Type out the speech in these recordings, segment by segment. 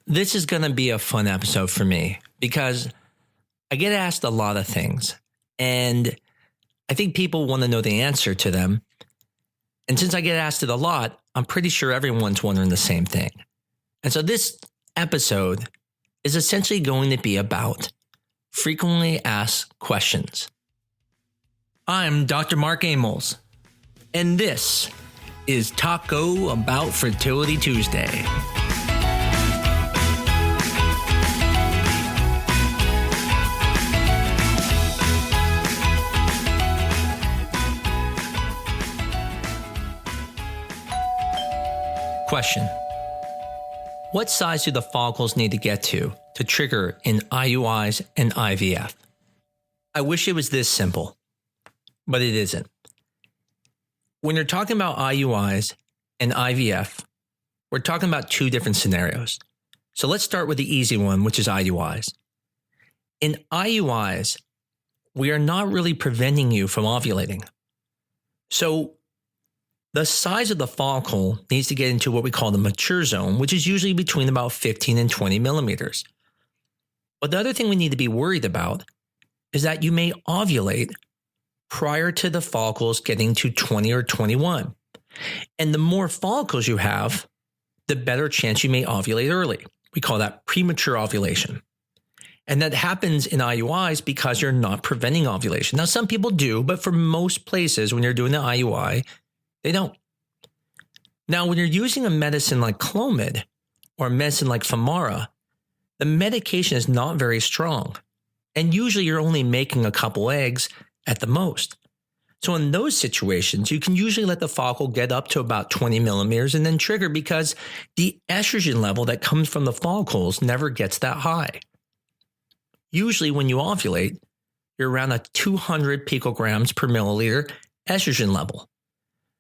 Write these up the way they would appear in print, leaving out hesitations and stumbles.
This is going to be a fun episode for me because I get asked a lot of things and I think people want to know the answer to them. And since I get asked it a lot, I'm pretty sure everyone's wondering the same thing. And so this episode is essentially going to be about frequently asked questions. I'm Dr. Mark Amos, and this is Taco About Fertility Tuesday. Question: what size do the follicles need to get to trigger in IUIs and IVF? I wish it was this simple, but it isn't. When you're talking about IUIs and IVF, we're talking about two different scenarios. So let's start with the easy one, which is IUIs. In IUIs, we are not really preventing you from ovulating. So the size of the follicle needs to get into what we call the mature zone, which is usually between about 15 and 20 millimeters. But the other thing we need to be worried about is that you may ovulate prior to the follicles getting to 20 or 21. And the more follicles you have, the better chance you may ovulate early. We call that premature ovulation. And that happens in IUIs because you're not preventing ovulation. Now, some people do, but for most places, when you're doing an IUI, they don't. Now, when you're using a medicine like Clomid or a medicine like Femara, the medication is not very strong. And usually you're only making a couple eggs at the most. So in those situations, you can usually let the follicle get up to about 20 millimeters and then trigger because the estrogen level that comes from the follicles never gets that high. Usually when you ovulate, you're around a 200 picograms per milliliter estrogen level.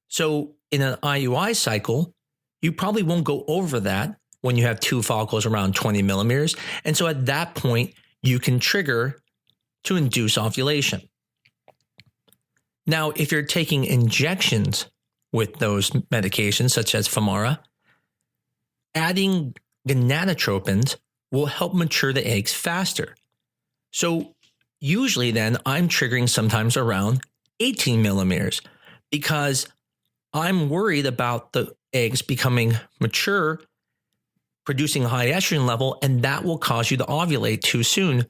So in an IUI cycle, you probably won't go over that when you have two follicles around 20 millimeters. And so at that point, you can trigger to induce ovulation. Now, if you're taking injections with those medications, such as Femara, adding gonadotropins will help mature the eggs faster. So usually then I'm triggering sometimes around 18 millimeters because I'm worried about the eggs becoming mature, producing a high estrogen level, and that will cause you to ovulate too soon,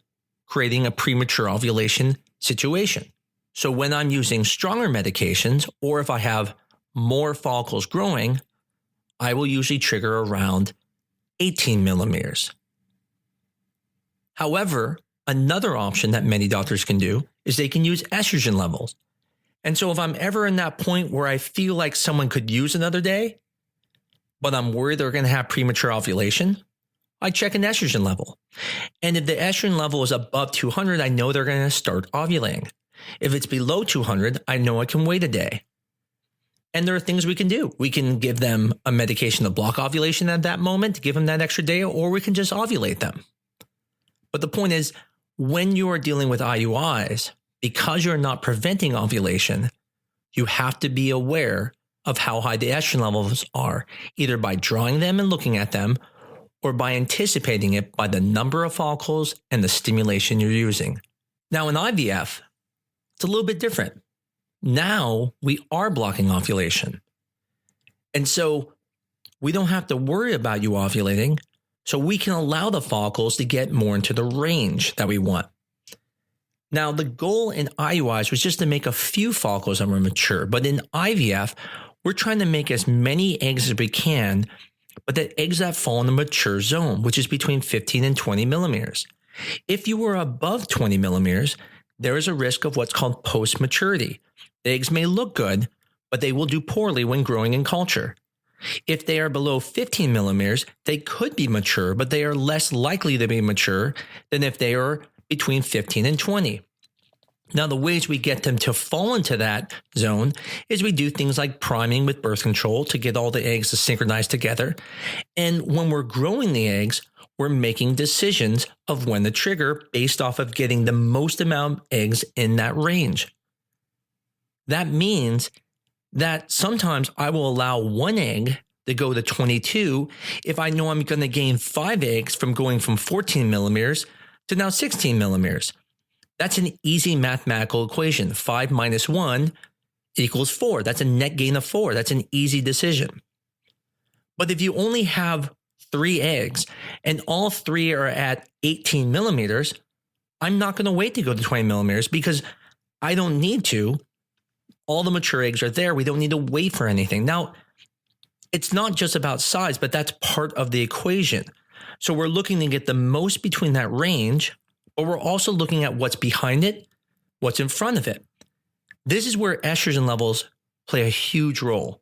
creating a premature ovulation situation. So when I'm using stronger medications, or if I have more follicles growing, I will usually trigger around 18 millimeters. However, another option that many doctors can do is they can use estrogen levels. And so if I'm ever in that point where I feel like someone could use another day, but I'm worried they're going to have premature ovulation, I check an estrogen level. And if the estrogen level is above 200, I know they're going to start ovulating. If it's below 200, I know I can wait a day. And there are things we can do. We can give them a medication to block ovulation at that moment, to give them that extra day, or we can just ovulate them. But the point is, when you are dealing with IUIs, because you're not preventing ovulation, you have to be aware of how high the estrogen levels are, either by drawing them and looking at them, or by anticipating it by the number of follicles and the stimulation you're using. Now in IVF, it's a little bit different. Now we are blocking ovulation. And so we don't have to worry about you ovulating, so we can allow the follicles to get more into the range that we want. Now, the goal in IUIs was just to make a few follicles that were mature, but in IVF, we're trying to make as many eggs as we can, but the eggs that fall in the mature zone, which is between 15 and 20 millimeters. If you were above 20 millimeters, there is a risk of what's called post-maturity. The eggs may look good, but they will do poorly when growing in culture. If they are below 15 millimeters, they could be mature, but they are less likely to be mature than if they are between 15 and 20. Now, the ways we get them to fall into that zone is we do things like priming with birth control to get all the eggs to synchronize together. And when we're growing the eggs, we're making decisions of when to trigger based off of getting the most amount of eggs in that range. That means that sometimes I will allow one egg to go to 22 if I know I'm going to gain 5 eggs from going from 14 millimeters to now 16 millimeters. That's an easy mathematical equation. 5 minus 1 equals 4. That's a net gain of 4. That's an easy decision. But if you only have 3 eggs and all 3 are at 18 millimeters, I'm not going to wait to go to 20 millimeters because I don't need to. All the mature eggs are there. We don't need to wait for anything. Now, it's not just about size, but that's part of the equation. So we're looking to get the most between that range, but we're also looking at what's behind it, what's in front of it. This is where estrogen levels play a huge role.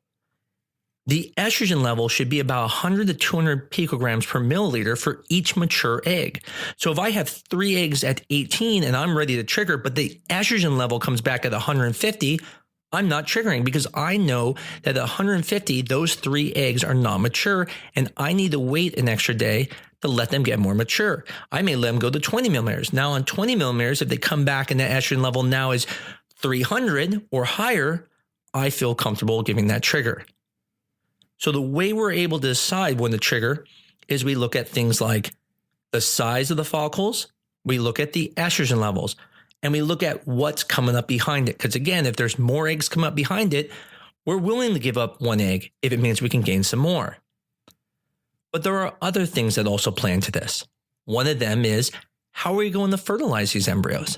The estrogen level should be about 100 to 200 picograms per milliliter for each mature egg. So if I have 3 eggs at 18 and I'm ready to trigger, but the estrogen level comes back at 150, I'm not triggering because I know that at 150, those 3 eggs are not mature and I need to wait an extra day to let them get more mature. I may let them go to 20 millimeters. Now on 20 millimeters, if they come back and the estrogen level now is 300 or higher, I feel comfortable giving that trigger. So the way we're able to decide when to trigger is we look at things like the size of the follicles, we look at the estrogen levels, and we look at what's coming up behind it. Because again, if there's more eggs come up behind it, we're willing to give up 1 egg if it means we can gain some more. But there are other things that also play into this. One of them is, how are we going to fertilize these embryos?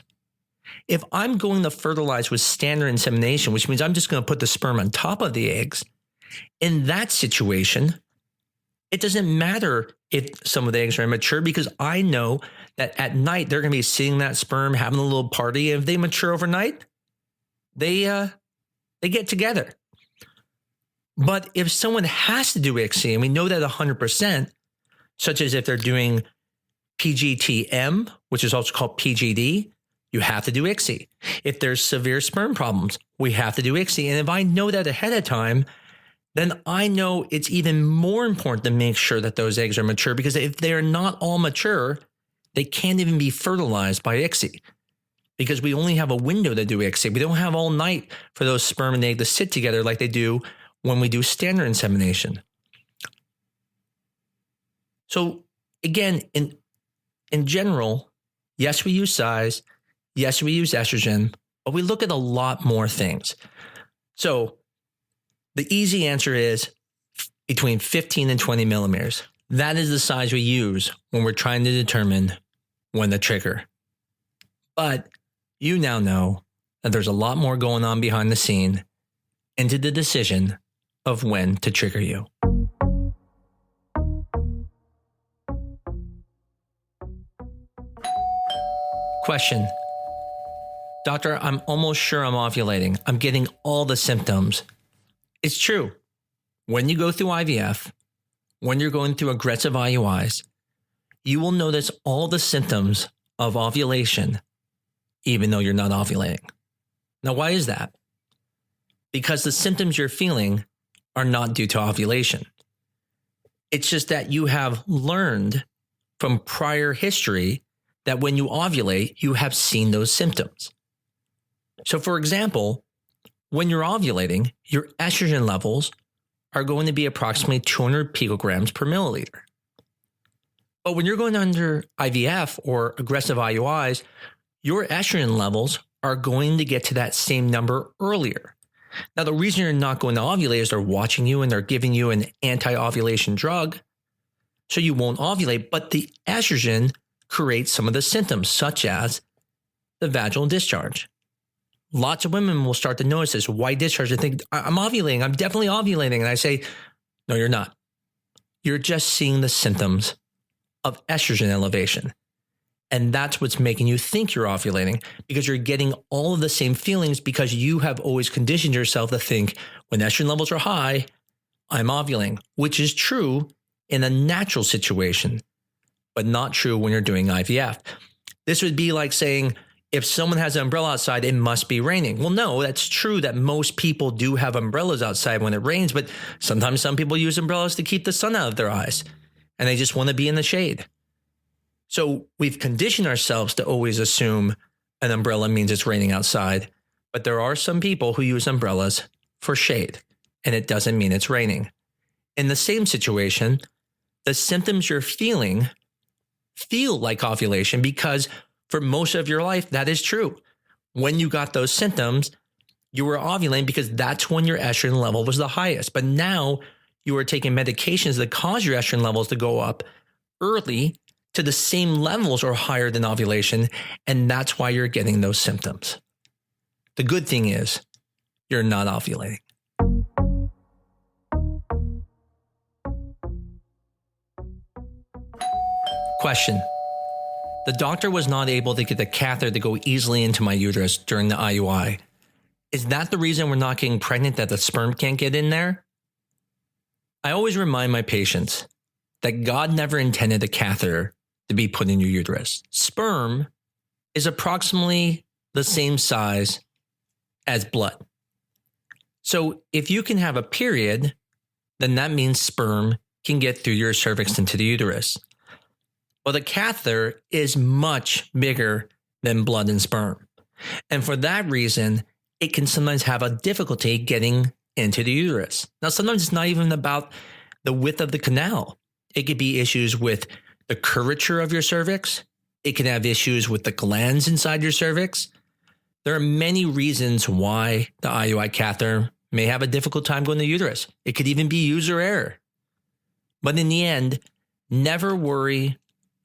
If I'm going to fertilize with standard insemination, which means I'm just going to put the sperm on top of the eggs, in that situation, it doesn't matter if some of the eggs are immature because I know that at night they're going to be seeing that sperm, having a little party. If they mature overnight, they get together. But if someone has to do ICSI, and we know that 100%, such as if they're doing PGTM, which is also called PGD, you have to do ICSI. If there's severe sperm problems, we have to do ICSI. And if I know that ahead of time, then I know it's even more important to make sure that those eggs are mature because if they're not all mature, they can't even be fertilized by ICSI because we only have a window to do ICSI. We don't have all night for those sperm and egg to sit together like they do when we do standard insemination. So again, in general, yes, we use size. Yes, we use estrogen, but we look at a lot more things. So the easy answer is between 15 and 20 millimeters. That is the size we use when we're trying to determine when to trigger. But you now know that there's a lot more going on behind the scene into the decision of when to trigger you. Question. Doctor, I'm almost sure I'm ovulating. I'm getting all the symptoms. It's true. When you go through IVF, when you're going through aggressive IUIs, you will notice all the symptoms of ovulation, even though you're not ovulating. Now, why is that? Because the symptoms you're feeling are not due to ovulation. It's just that you have learned from prior history that when you ovulate, you have seen those symptoms. So, for example, when you're ovulating, your estrogen levels are going to be approximately 200 picograms per milliliter. But when you're going under IVF or aggressive IUIs, your estrogen levels are going to get to that same number earlier. Now, the reason you're not going to ovulate is they're watching you and they're giving you an anti-ovulation drug, so you won't ovulate, but the estrogen creates some of the symptoms, such as the vaginal discharge. Lots of women will start to notice this white discharge and think, I'm ovulating. I'm definitely ovulating. And I say, no, you're not. You're just seeing the symptoms of estrogen elevation. And that's what's making you think you're ovulating because you're getting all of the same feelings because you have always conditioned yourself to think when estrogen levels are high, I'm ovulating, which is true in a natural situation, but not true when you're doing IVF. This would be like saying, if someone has an umbrella outside, it must be raining. Well, no, that's true that most people do have umbrellas outside when it rains, but sometimes some people use umbrellas to keep the sun out of their eyes and they just want to be in the shade. So we've conditioned ourselves to always assume an umbrella means it's raining outside, but there are some people who use umbrellas for shade and it doesn't mean it's raining. In the same situation, the symptoms you're feeling feel like ovulation because for most of your life, that is true. When you got those symptoms, you were ovulating because that's when your estrogen level was the highest. But now you are taking medications that cause your estrogen levels to go up early to the same levels or higher than ovulation. And that's why you're getting those symptoms. The good thing is you're not ovulating. Question. The doctor was not able to get the catheter to go easily into my uterus during the IUI. Is that the reason we're not getting pregnant, that the sperm can't get in there? I always remind my patients that God never intended a catheter to be put in your uterus. Sperm is approximately the same size as blood. So if you can have a period, then that means sperm can get through your cervix into the uterus. Well, the catheter is much bigger than blood and sperm. And for that reason, it can sometimes have a difficulty getting into the uterus. Now, sometimes it's not even about the width of the canal. It could be issues with the curvature of your cervix. It can have issues with the glands inside your cervix. There are many reasons why the IUI catheter may have a difficult time going to the uterus. It could even be user error. But in the end, never worry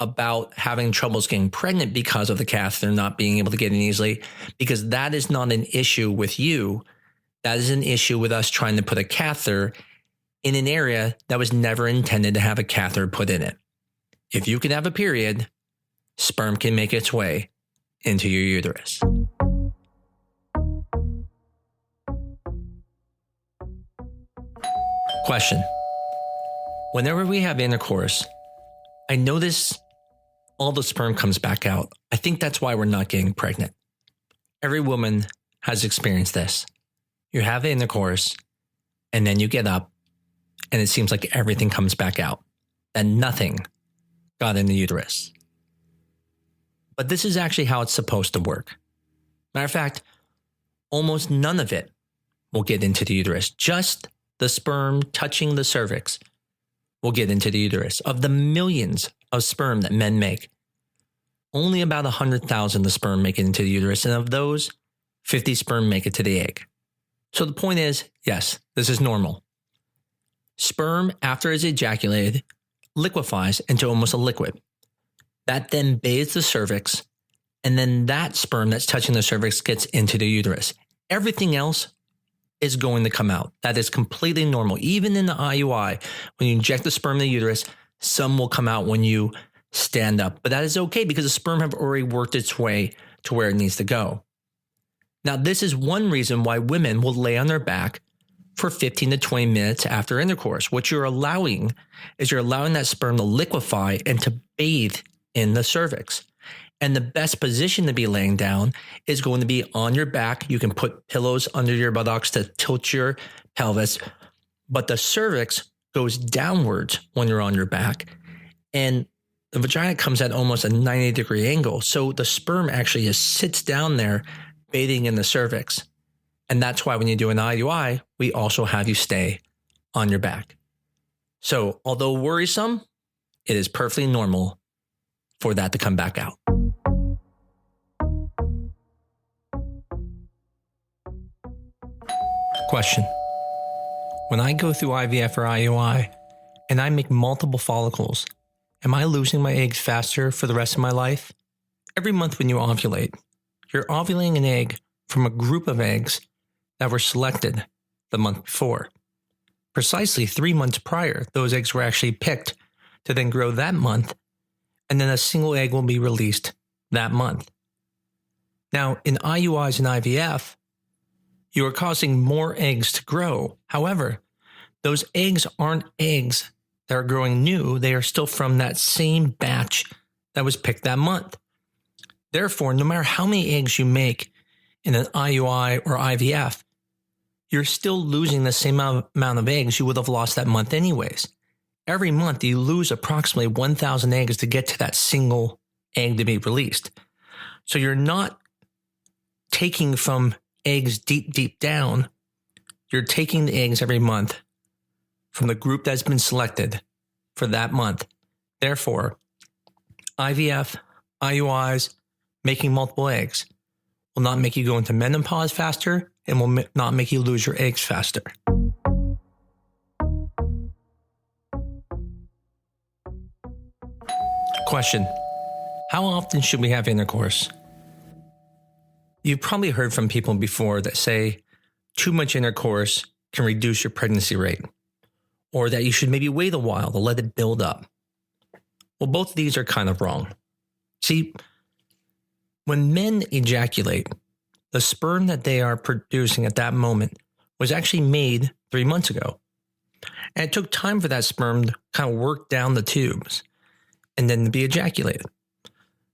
about having troubles getting pregnant because of the catheter not being able to get in easily, because that is not an issue with you. That is an issue with us trying to put a catheter in an area that was never intended to have a catheter put in it. If you can have a period, sperm can make its way into your uterus. Question. Whenever we have intercourse, I notice all the sperm comes back out. I think that's why we're not getting pregnant. Every woman has experienced this. You have intercourse, and then you get up, and it seems like everything comes back out, and nothing got in the uterus. But this is actually how it's supposed to work. Matter of fact, almost none of it will get into the uterus. Just the sperm touching the cervix will get into the uterus. Of the millions of sperm that men make, only about 100,000 of the sperm make it into the uterus. And of those, 50 sperm make it to the egg. So the point is, yes, this is normal. Sperm, after it's ejaculated, liquefies into almost a liquid. That then bathes the cervix, and then that sperm that's touching the cervix gets into the uterus. Everything else is going to come out. That is completely normal. Even in the IUI, when you inject the sperm in the uterus, some will come out when you stand up. But that is okay because the sperm have already worked its way to where it needs to go. Now, this is one reason why women will lay on their back for 15 to 20 minutes after intercourse. What you're allowing is you're allowing that sperm to liquefy and to bathe in the cervix. And the best position to be laying down is going to be on your back. You can put pillows under your buttocks to tilt your pelvis, but the cervix goes downwards when you're on your back. And the vagina comes at almost a 90-degree angle. So the sperm actually just sits down there, bathing in the cervix. And that's why when you do an IUI, we also have you stay on your back. So although worrisome, it is perfectly normal for that to come back out. Question. When I go through IVF or IUI and I make multiple follicles, am I losing my eggs faster for the rest of my life? Every month when you ovulate, you're ovulating an egg from a group of eggs that were selected the month before. Precisely 3 months prior, those eggs were actually picked to then grow that month, and then a single egg will be released that month. Now, in IUIs and IVF, you are causing more eggs to grow. However, those eggs aren't eggs that are growing new. They are still from that same batch that was picked that month. Therefore, no matter how many eggs you make in an IUI or IVF, you're still losing the same amount of eggs you would have lost that month anyways. Every month, you lose approximately 1,000 eggs to get to that single egg to be released. So you're not taking from eggs deep, deep down. You're taking the eggs every month from the group that's been selected for that month. Therefore, IVF, IUIs, making multiple eggs will not make you go into menopause faster and will not make you lose your eggs faster. Question: how often should we have intercourse? You've probably heard from people before that say too much intercourse can reduce your pregnancy rate, or that you should maybe wait a while to let it build up. Well, both of these are kind of wrong. See, when men ejaculate, the sperm that they are producing at that moment was actually made 3 months ago. And it took time for that sperm to kind of work down the tubes and then to be ejaculated.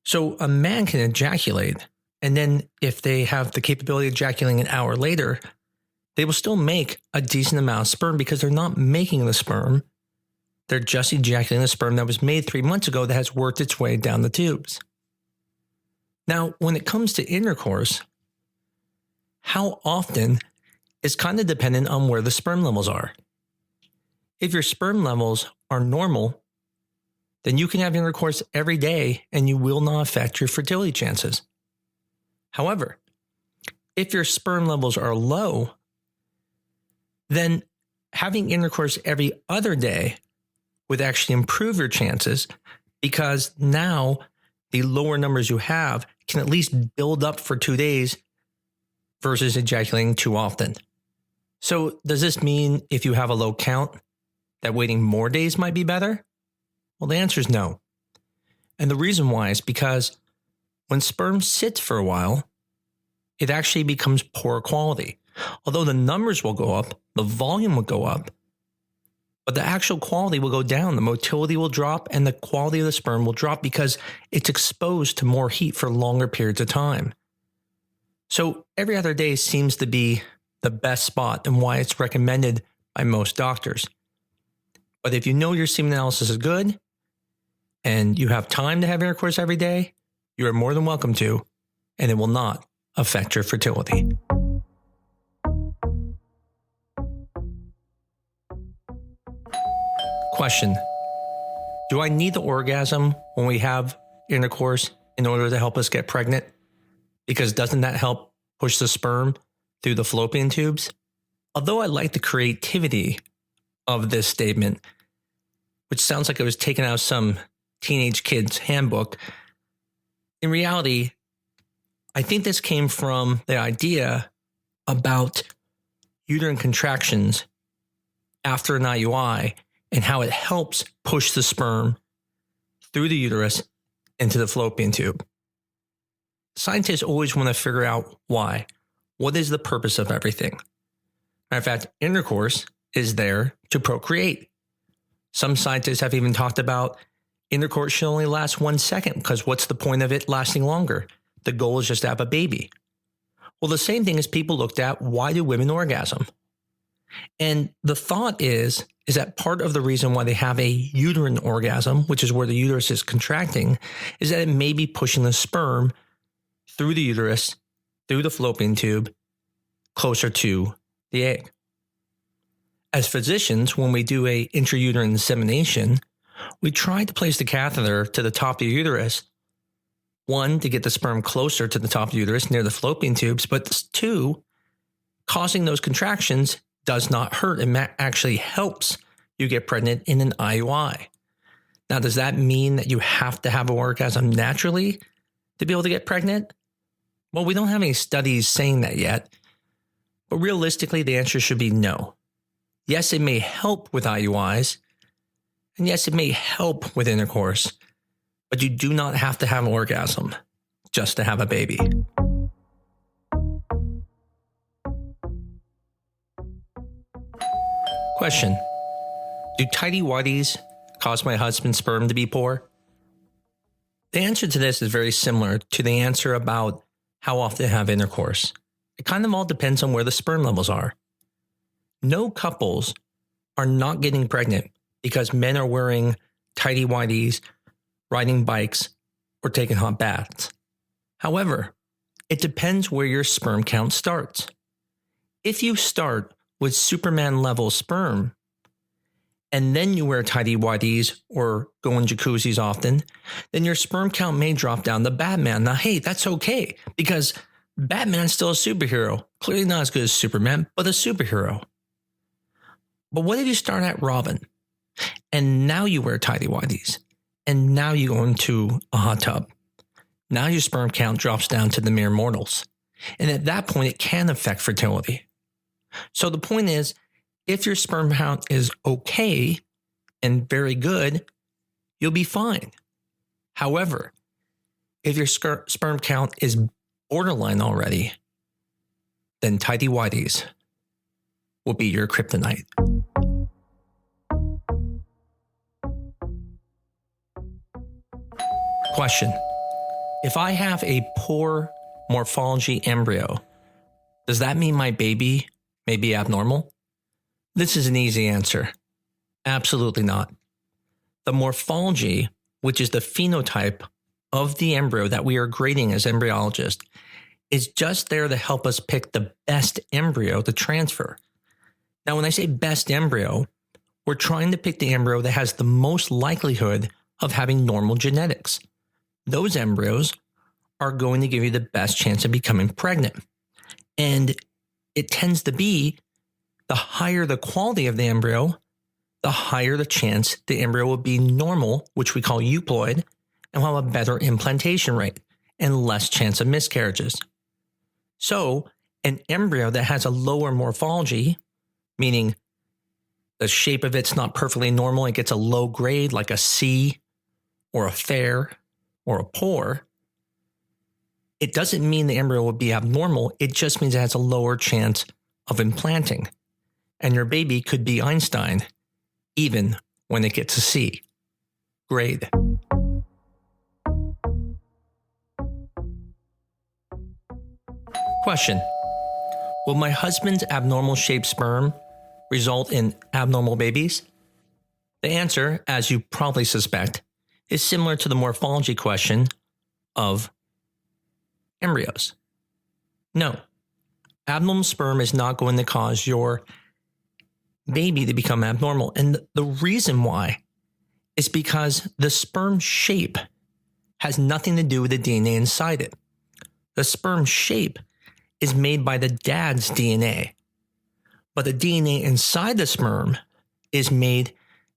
So a man can ejaculate, and then if they have the capability of ejaculating an hour later, they will still make a decent amount of sperm because they're not making the sperm. They're just ejaculating the sperm that was made 3 months ago that has worked its way down the tubes. Now, when it comes to intercourse, how often is kind of dependent on where the sperm levels are. If your sperm levels are normal, then you can have intercourse every day and you will not affect your fertility chances. However, if your sperm levels are low, then having intercourse every other day would actually improve your chances, because now the lower numbers you have can at least build up for 2 days versus ejaculating too often. So does this mean if you have a low count that waiting more days might be better? Well, the answer is no. And the reason why is because when sperm sits for a while, it actually becomes poor quality. Although the numbers will go up, the volume will go up, but the actual quality will go down. The motility will drop and the quality of the sperm will drop because it's exposed to more heat for longer periods of time. So every other day seems to be the best spot and why it's recommended by most doctors. But if you know your semen analysis is good and you have time to have intercourse every day, you are more than welcome to, and it will not affect your fertility. Question: do I need the orgasm when we have intercourse in order to help us get pregnant? Because doesn't that help push the sperm through the fallopian tubes? Although I like the creativity of this statement, which sounds like it was taken out of some teenage kid's handbook, in reality, I think this came from the idea about uterine contractions after an IUI and how it helps push the sperm through the uterus into the fallopian tube. Scientists always want to figure out why. What is the purpose of everything? Matter of fact, intercourse is there to procreate. Some scientists have even talked about intercourse should only last 1 second, because what's the point of it lasting longer? The goal is just to have a baby. Well, the same thing is people looked at, why do women orgasm? And the thought is that part of the reason why they have a uterine orgasm, which is where the uterus is contracting, is that it may be pushing the sperm through the uterus, through the fallopian tube, closer to the egg. As physicians, when we do a intrauterine insemination, we try to place the catheter to the top of the uterus, one, to get the sperm closer to the top of the uterus near the fallopian tubes, but two, causing those contractions does not hurt. It actually helps you get pregnant in an IUI. Now, does that mean that you have to have an orgasm naturally to be able to get pregnant? Well, we don't have any studies saying that yet, but realistically, the answer should be no. Yes, it may help with IUIs, and yes, it may help with intercourse, but you do not have to have an orgasm just to have a baby. Question: do tighty-whities cause my husband's sperm to be poor? The answer to this is very similar to the answer about how often to have intercourse. It kind of all depends on where the sperm levels are. No couples are not getting pregnant because men are wearing tighty-whities, riding bikes, or taking hot baths. However, it depends where your sperm count starts. If you start with Superman level sperm and then you wear tighty-whities or go in jacuzzis often, then your sperm count may drop down to Batman. Now, hey, that's okay, because Batman's still a superhero. Clearly not as good as Superman, but a superhero. But what if you start at Robin, and now you wear tighty-whities, and now you go into a hot tub? Now your sperm count drops down to the mere mortals. And at that point, it can affect fertility. So the point is, if your sperm count is okay and very good, you'll be fine. However, if your sperm count is borderline already, then tighty-whities will be your kryptonite. Question: if I have a poor morphology embryo, does that mean my baby may be abnormal? This is an easy answer. Absolutely not. The morphology, which is the phenotype of the embryo that we are grading as embryologists, is just there to help us pick the best embryo to transfer. Now, when I say best embryo, we're trying to pick the embryo that has the most likelihood of having normal genetics. Those embryos are going to give you the best chance of becoming pregnant. And it tends to be the higher the quality of the embryo, the higher the chance the embryo will be normal, which we call euploid, and will have a better implantation rate and less chance of miscarriages. So an embryo that has a lower morphology, meaning the shape of it's not perfectly normal, it gets a low grade like a C or a fair or a poor, it doesn't mean the embryo will be abnormal. It just means it has a lower chance of implanting. And your baby could be Einstein even when it gets a C grade. Question: will my husband's abnormal shaped sperm result in abnormal babies? The answer, as you probably suspect, is similar to the morphology question of embryos. No, abnormal sperm is not going to cause your baby to become abnormal. And the reason why is because the sperm shape has nothing to do with the DNA inside it. The sperm shape is made by the dad's DNA, but the DNA inside the sperm is made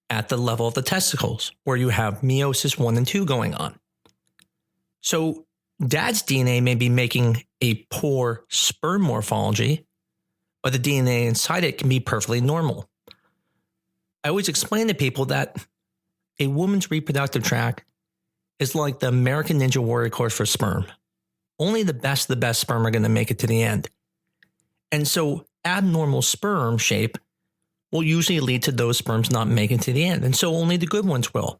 at the level of the testicles, where you have meiosis 1 and 2 going on. So dad's DNA may be making a poor sperm morphology, but the DNA inside it can be perfectly normal. I always explain to people that a woman's reproductive tract is like the American Ninja Warrior course for sperm. Only the best of the best sperm are going to make it to the end. And so abnormal sperm shape will usually lead to those sperms not making it to the end. And so only the good ones will.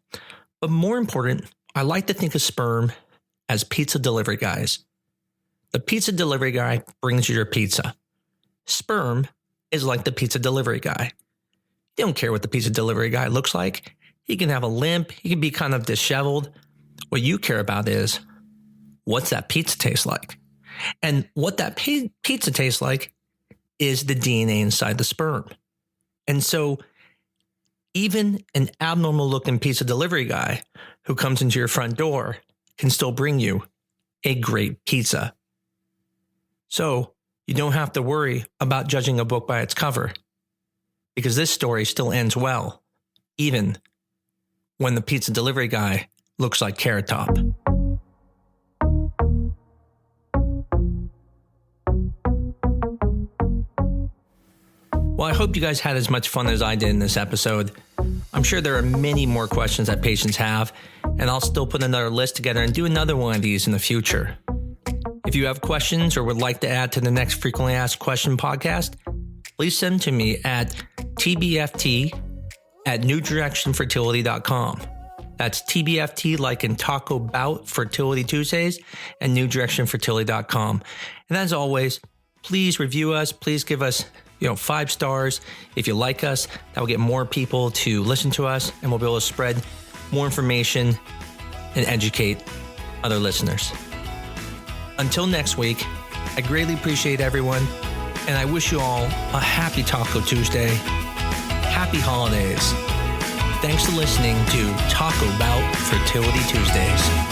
But more important, I like to think of sperm as pizza delivery guys. The pizza delivery guy brings you your pizza. Sperm is like the pizza delivery guy. You don't care what the pizza delivery guy looks like. He can have a limp. He can be kind of disheveled. What you care about is, what's that pizza taste like? And what that pizza tastes like is the DNA inside the sperm. And so even an abnormal looking pizza delivery guy who comes into your front door can still bring you a great pizza. So you don't have to worry about judging a book by its cover, because this story still ends well, even when the pizza delivery guy looks like Carrot Top. Well, I hope you guys had as much fun as I did in this episode. I'm sure there are many more questions that patients have, and I'll still put another list together and do another one of these in the future. If you have questions or would like to add to the next Frequently Asked Question podcast, please send them to me at tbft@newdirectionfertility.com. That's TBFT like in Taco Bout Fertility Tuesdays and newdirectionfertility.com. And as always, please review us. Please give us 5 stars. If you like us, that will get more people to listen to us, and we'll be able to spread more information and educate other listeners. Until next week, I greatly appreciate everyone, and I wish you all a happy Taco Tuesday, happy holidays, Thanks for listening to Talk About Fertility Tuesdays.